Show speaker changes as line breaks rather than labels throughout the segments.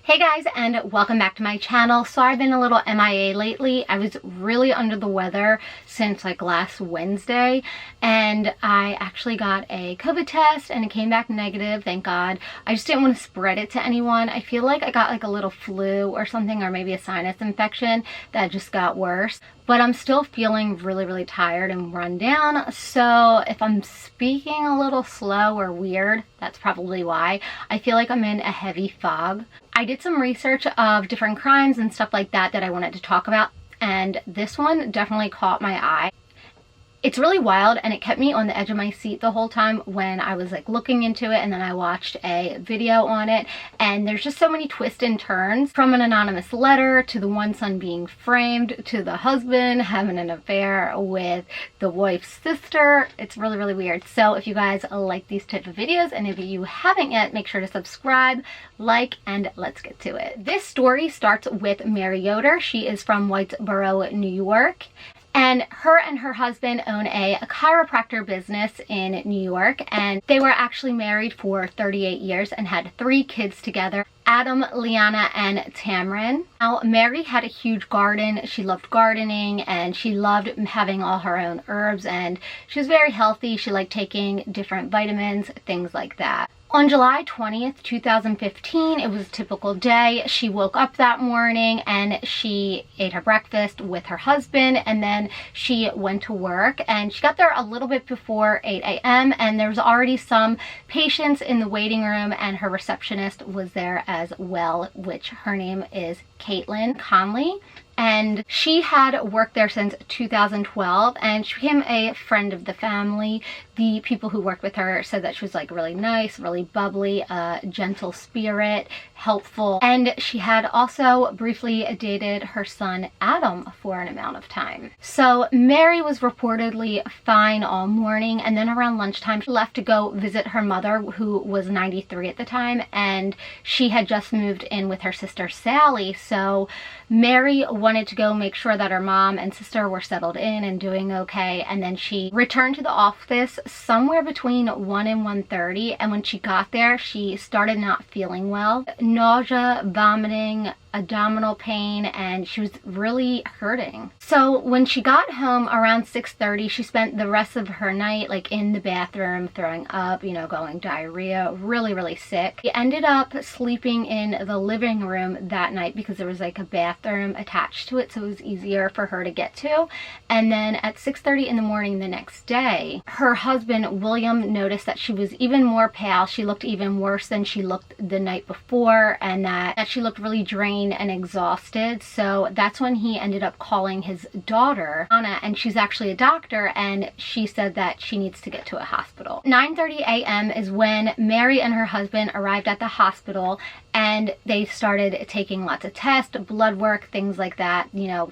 Hey guys, and welcome back to my channel. Sorry I've been a little MIA lately. I was really under the weather since like last Wednesday, and I actually got a COVID test and it came back negative, thank God. I just didn't want to spread it to anyone. I feel like I got like a little flu or something, or maybe a sinus infection that just got worse. But I'm still feeling really tired and run down. So if I'm speaking a little slow or weird, that's probably why. I feel like I'm in a heavy fog. I did some research of different crimes and stuff like that I wanted to talk about, and this one definitely caught my eye. It's really wild, and it kept me on the edge of my seat the whole time when I was like looking into it, and then I watched a video on it, and there's just so many twists and turns, from an anonymous letter to the one son being framed to the husband having an affair with the wife's sister. It's really weird. So if you guys like these type of videos, and if you haven't yet, make sure to subscribe, like, and let's get to it. This story starts with Mary Yoder. She is from Whitesboro, New York. And her husband own a chiropractor business in New York, and they were actually married for 38 years and had 3 kids together: Adam, Liana, and Tamron. Now, Mary had a huge garden. She loved gardening, and she loved having all her own herbs, and she was very healthy. She liked taking different vitamins, things like that. On July 20th, 2015, it was a typical day. She woke up that morning and she ate her breakfast with her husband, and then she went to work, and she got there a little bit before 8 a.m. and there was already some patients in the waiting room, and her receptionist was there as well, which her name is Kaitlyn Conley. And she had worked there since 2012, and she became a friend of the family. The people who worked with her said that she was like really nice, really bubbly, gentle spirit, helpful. And she had also briefly dated her son Adam for an amount of time. So Mary was reportedly fine all morning, and then around lunchtime she left to go visit her mother, who was 93 at the time, and she had just moved in with her sister Sally. So Mary wanted to go make sure that her mom and sister were settled in and doing okay, and then she returned to the office somewhere between 1 and 1:30, and when she got there she started not feeling well. Nausea, vomiting, abdominal pain, and she was really hurting. So when she got home around 6:30, she spent the rest of her night like in the bathroom, throwing up, going diarrhea, really sick. She ended up sleeping in the living room that night because there was like a bathroom attached to it, so it was easier for her to get to. And then at 6:30 in the morning the next day, her husband William noticed that she was even more pale. She looked even worse than she looked the night before, and that she looked really drained and exhausted. So that's when he ended up calling his daughter Anna, and she's actually a doctor, and she said that she needs to get to a hospital. 9:30 a.m. is when Mary and her husband arrived at the hospital, and they started taking lots of tests, blood work, things like that,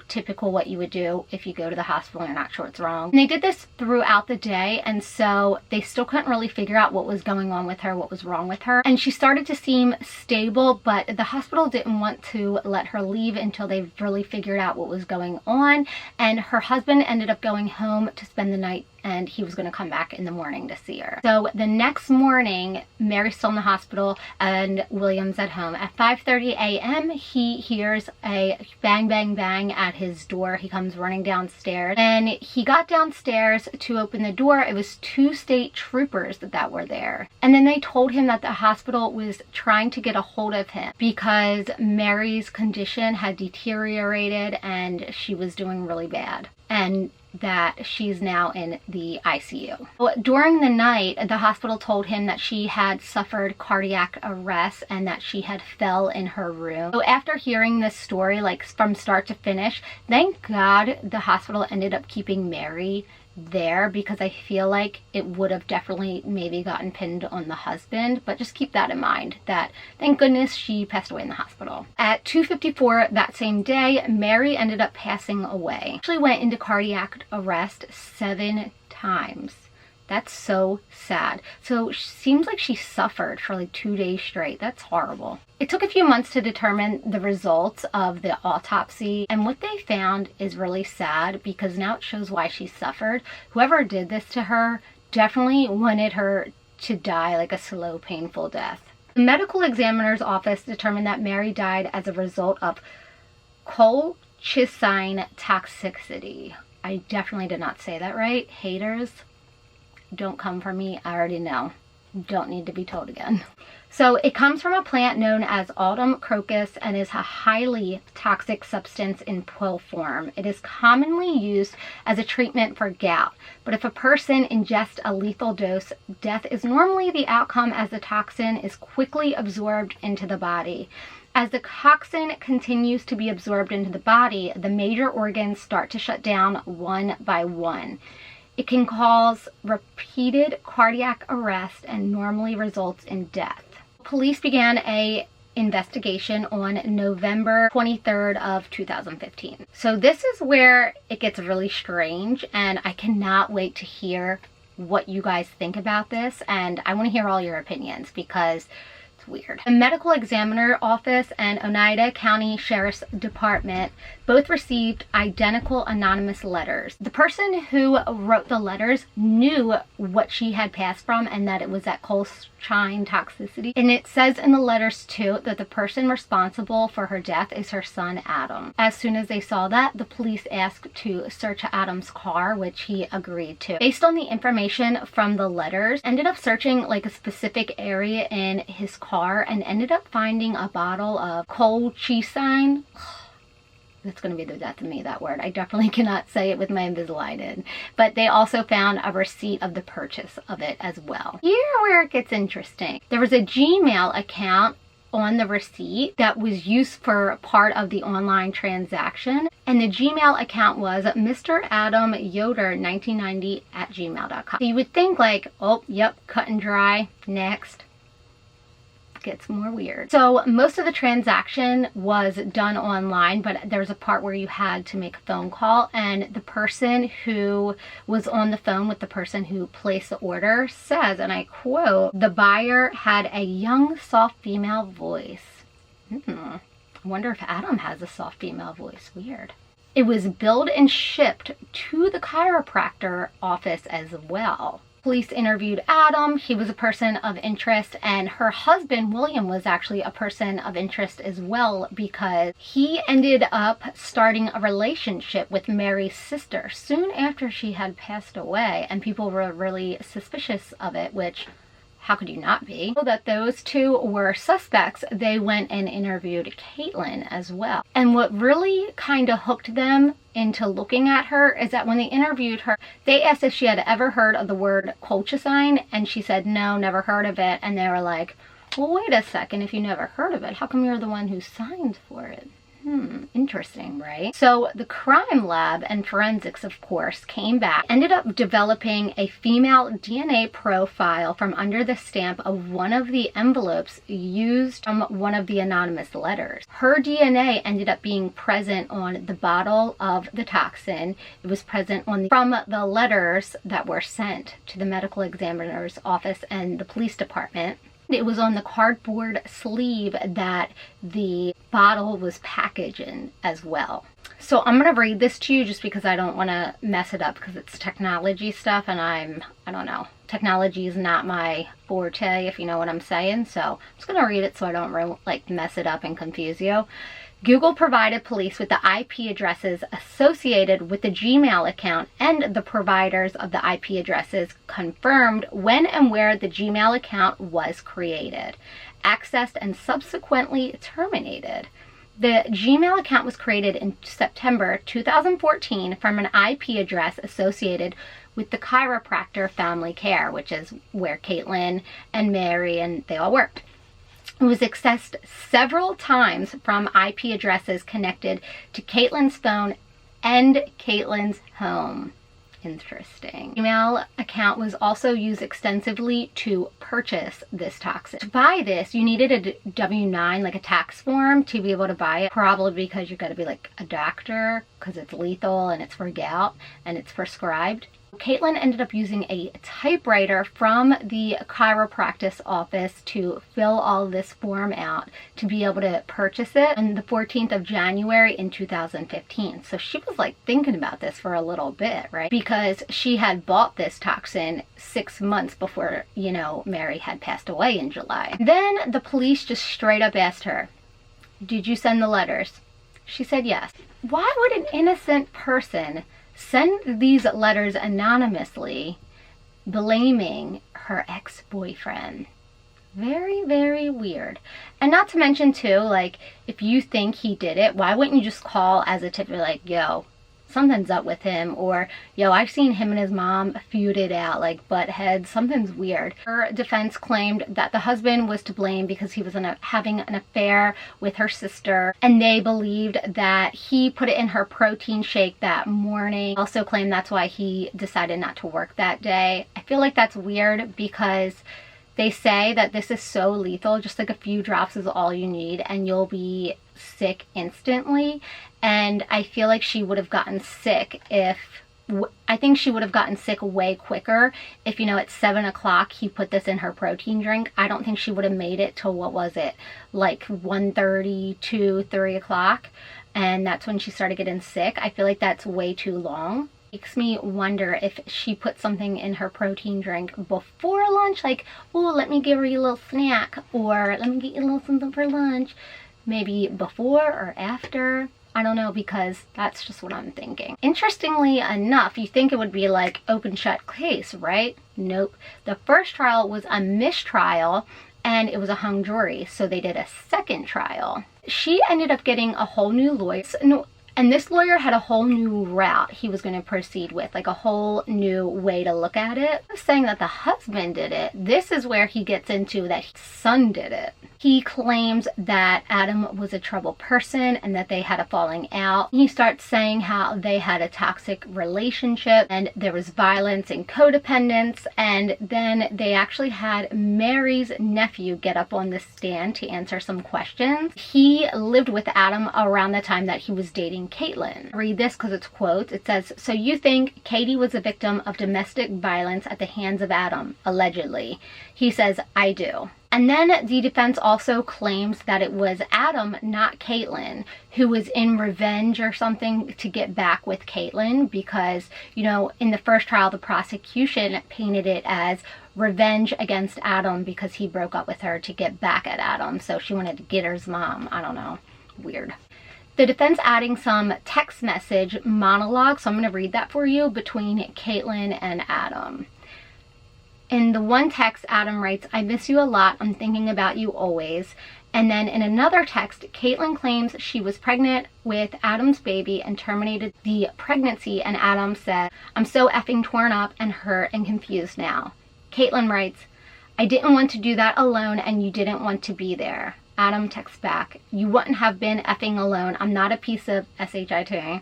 typical what you would do if you go to the hospital and you're not sure what's wrong. And they did this throughout the day, and so they still couldn't really figure out what was going on with her, what was wrong with her. And she started to seem stable, but the hospital didn't want to let her leave until they really figured out what was going on. And her husband ended up going home to spend the night, and he was going to come back in the morning to see her. So the next morning, Mary's still in the hospital and William's at home. At 5:30 a.m., he hears a bang at his door. He comes running downstairs, and he got downstairs to open the door. It was 2 state troopers that were there. And then they told him that the hospital was trying to get a hold of him because Mary's condition had deteriorated and she was doing really bad, and that she's now in the ICU. During the night, the hospital told him that she had suffered cardiac arrest and that she had fell in her room. So after hearing this story, like from start to finish, thank God the hospital ended up keeping Mary there, because I feel like it would have definitely maybe gotten pinned on the husband. But just keep that in mind, that thank goodness she passed away in the hospital. At 2:54 that same day, Mary ended up passing away. She went into cardiac arrest 7 times. That's so sad. So it seems like she suffered for like 2 days straight. That's horrible. It took a few months to determine the results of the autopsy, and what they found is really sad because now it shows why she suffered. Whoever did this to her definitely wanted her to die like a slow, painful death. The medical examiner's office determined that Mary died as a result of colchicine toxicity. I definitely did not say that right. Haters, don't come for me. I already know. Don't need to be told again. So it comes from a plant known as autumn crocus and is a highly toxic substance in pill form. It is commonly used as a treatment for gout, but if a person ingests a lethal dose, death is normally the outcome as the toxin is quickly absorbed into the body. As the toxin continues to be absorbed into the body, the major organs start to shut down one by one. It can cause repeated cardiac arrest and normally results in death. Police began an investigation on November 23rd of 2015. So this is where it gets really strange, and I cannot wait to hear what you guys think about this, and I want to hear all your opinions because it's weird. The medical examiner office and Oneida County Sheriff's Department both received identical anonymous letters. The person who wrote the letters knew what she had passed from and that it was that colchicine toxicity. And it says in the letters too that the person responsible for her death is her son Adam. As soon as they saw that, the police asked to search Adam's car, which he agreed to. Based on the information from the letters, ended up searching like a specific area in his car and ended up finding a bottle of colchicine. That's going to be the death of me, that word. I definitely cannot say it with my Invisalign in. But they also found a receipt of the purchase of it as well. Here where it gets interesting. There was a Gmail account on the receipt that was used for part of the online transaction. And the Gmail account was Mr. Adam Yoder 1990 at gmail.com. So you would think like, oh, yep, cut and dry, next. Gets more weird. So most of the transaction was done online, but there was a part where you had to make a phone call, and the person who was on the phone with the person who placed the order says, and I quote, "The buyer had a young, soft female voice." I wonder if Adam has a soft female voice. Weird. It was billed and shipped to the chiropractor office as well. Police interviewed Adam. He was a person of interest, and her husband William was actually a person of interest as well because he ended up starting a relationship with Mary's sister soon after she had passed away, and people were really suspicious of it, which how could you not be? So that those two were suspects, they went and interviewed Kaitlyn as well. And what really kind of hooked them into looking at her is that when they interviewed her, they asked if she had ever heard of the word colchicine, and she said no, never heard of it. And they were like, well, wait a second, if you never heard of it, how come you're the one who signed for it? Interesting, right? So the crime lab and forensics, of course, came back, ended up developing a female DNA profile from under the stamp of one of the envelopes used from one of the anonymous letters. Her DNA ended up being present on the bottle of the toxin. It was present on from the letters that were sent to the medical examiner's office and the police department. It was on the cardboard sleeve that the bottle was packaged in as well. So I'm going to read this to you just because I don't want to mess it up because it's technology stuff, and I don't know. Technology is not my forte, if you know what I'm saying. So I'm just going to read it so I don't like mess it up and confuse you. Google provided police with the IP addresses associated with the Gmail account, and the providers of the IP addresses confirmed when and where the Gmail account was created, accessed, and subsequently terminated. The Gmail account was created in September 2014 from an IP address associated with the chiropractor Family Care, which is where Kaitlyn and Mary and they all worked. It was accessed several times from IP addresses connected to Kaitlyn's phone and Kaitlyn's home. Interesting. Email account was also used extensively to purchase this toxin. To buy this, you needed a W-9, like a tax form, to be able to buy it. Probably because you got to be like a doctor because it's lethal and it's for gout and it's prescribed. Kaitlyn ended up using a typewriter from the chiropractic office to fill all this form out to be able to purchase it on the 14th of January in 2015. So she was like thinking about this for a little bit, right? Because she had bought this toxin 6 months before, you know, Mary had passed away in July. Then the police just straight up asked her, "Did you send the letters?" She said yes. Why would an innocent person send these letters anonymously blaming her ex-boyfriend? Very, very weird. And not to mention too, like, if you think he did it, why wouldn't you just call as a tip, like, yo, something's up with him, or yo, I've seen him and his mom feuded out, like butt heads, something's weird. Her defense claimed that the husband was to blame because he was having an affair with her sister, and they believed that he put it in her protein shake that morning. Also claimed that's why he decided not to work that day. I feel like that's weird because they say that this is so lethal, just like a few drops is all you need and you'll be sick instantly. And I feel like she would have gotten sick I think she would have gotten sick way quicker if, you know, at 7 o'clock he put this in her protein drink. I don't think she would have made it till, what was it, like 1:30, 2, 3 o'clock. And that's when she started getting sick. I feel like that's way too long. Makes me wonder if she put something in her protein drink before lunch, like, oh, let me give her a little snack, or let me get you a little something for lunch. Maybe before or after. I don't know, because that's just what I'm thinking. Interestingly enough, you think it would be like open shut case, right? Nope. The first trial was a mistrial and it was a hung jury, so they did a second trial. She ended up getting a whole new lawyer. And this lawyer had a whole new route he was going to proceed with, like a whole new way to look at it. Saying that the husband did it, this is where he gets into that his son did it. He claims that Adam was a troubled person and that they had a falling out. He starts saying how they had a toxic relationship and there was violence and codependence. And then they actually had Mary's nephew get up on the stand to answer some questions. He lived with Adam around the time that he was dating Kaitlyn. Read this because it's quotes. It says, "So you think Katie was a victim of domestic violence at the hands of Adam, allegedly?" He says, "I do." And then the defense also claims that it was Adam, not Kaitlyn, who was in revenge or something to get back with Kaitlyn because, you know, in the first trial, the prosecution painted it as revenge against Adam because he broke up with her to get back at Adam. So she wanted to get his mom. I don't know. Weird. The defense adding some text message monologue, so I'm going to read that for you, between Kaitlyn and Adam. In the one text, Adam writes, "I miss you a lot. I'm thinking about you always." And then in another text, Kaitlyn claims she was pregnant with Adam's baby and terminated the pregnancy. And Adam said, "I'm so effing torn up and hurt and confused now." Kaitlyn writes, "I didn't want to do that alone and you didn't want to be there." Adam texts back, "You wouldn't have been effing alone. I'm not a piece of shit.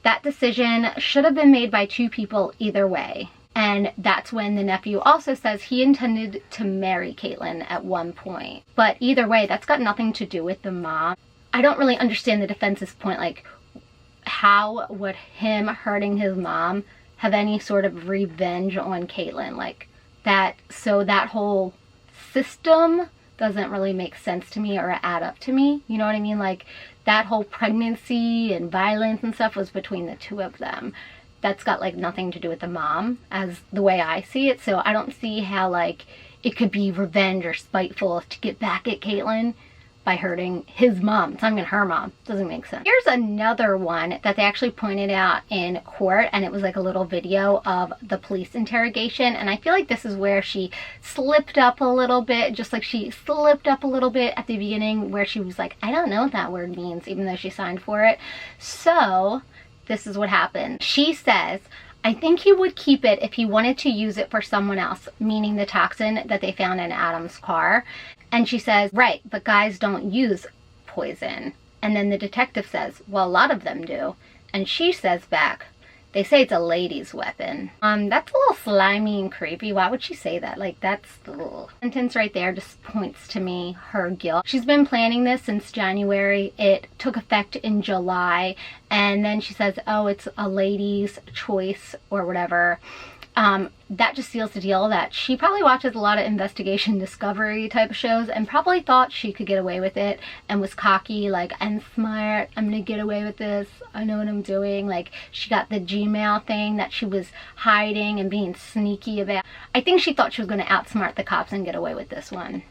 That decision should have been made by two people either way." And that's when the nephew also says he intended to marry Kaitlyn at one point. But either way, that's got nothing to do with the mom. I don't really understand the defense's point. Like, how would him hurting his mom have any sort of revenge on Kaitlyn? Like, that, so that whole system doesn't really make sense to me or add up to me. You know what I mean? Like, that whole pregnancy and violence and stuff was between the two of them. That's got like nothing to do with the mom as the way I see it. So I don't see how like it could be revenge or spiteful to get back at Kaitlyn by hurting his mom. It's not even her mom. Doesn't make sense. Here's another one that they actually pointed out in court, and it was like a little video of the police interrogation. And I feel like this is where she slipped up a little bit, just like she slipped up a little bit at the beginning where she was like, I don't know what that word means, even though she signed for it. So this is what happened. She says, "I think he would keep it if he wanted to use it for someone else," meaning the toxin that they found in Adam's car. And she says, "Right, but guys don't use poison." And then the detective says, "Well, a lot of them do." And she says back, They say it's a lady's weapon. That's a little slimy and creepy. Why would she say that? Like, that's the little sentence right there just points to me her guilt. She's been planning this since January. It took effect in July, and then she says, oh, it's a lady's choice or whatever. That just seals the deal that she probably watches a lot of investigation discovery type of shows and probably thought she could get away with it and was cocky, like, I'm smart, I'm gonna get away with this, I know what I'm doing. Like, she got the Gmail thing that she was hiding and being sneaky about. I think she thought she was gonna outsmart the cops and get away with this one.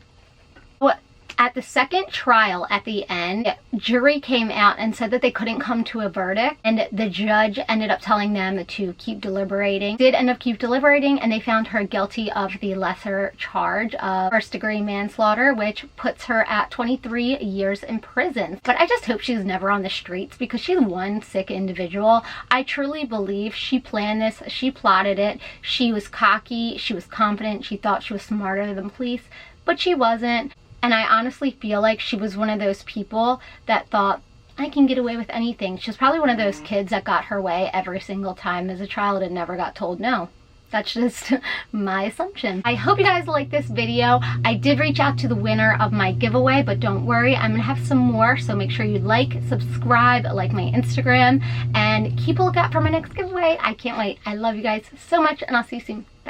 At the second trial, at the end, the jury came out and said that they couldn't come to a verdict, and the judge ended up telling them to keep deliberating. Did end up keep deliberating, and they found her guilty of the lesser charge of first-degree manslaughter, which puts her at 23 years in prison. But I just hope she's never on the streets, because she's one sick individual. I truly believe she planned this, she plotted it, she was cocky, she was confident, she thought she was smarter than police, but she wasn't. And I honestly feel like she was one of those people that thought, I can get away with anything. She was probably one of those kids that got her way every single time as a child and never got told no. That's just my assumption. I hope you guys like this video. I did reach out to the winner of my giveaway, but don't worry, I'm gonna have some more, so make sure you like, subscribe, like my Instagram, and keep a lookout for my next giveaway. I can't wait. I love you guys so much, and I'll see you soon. Bye.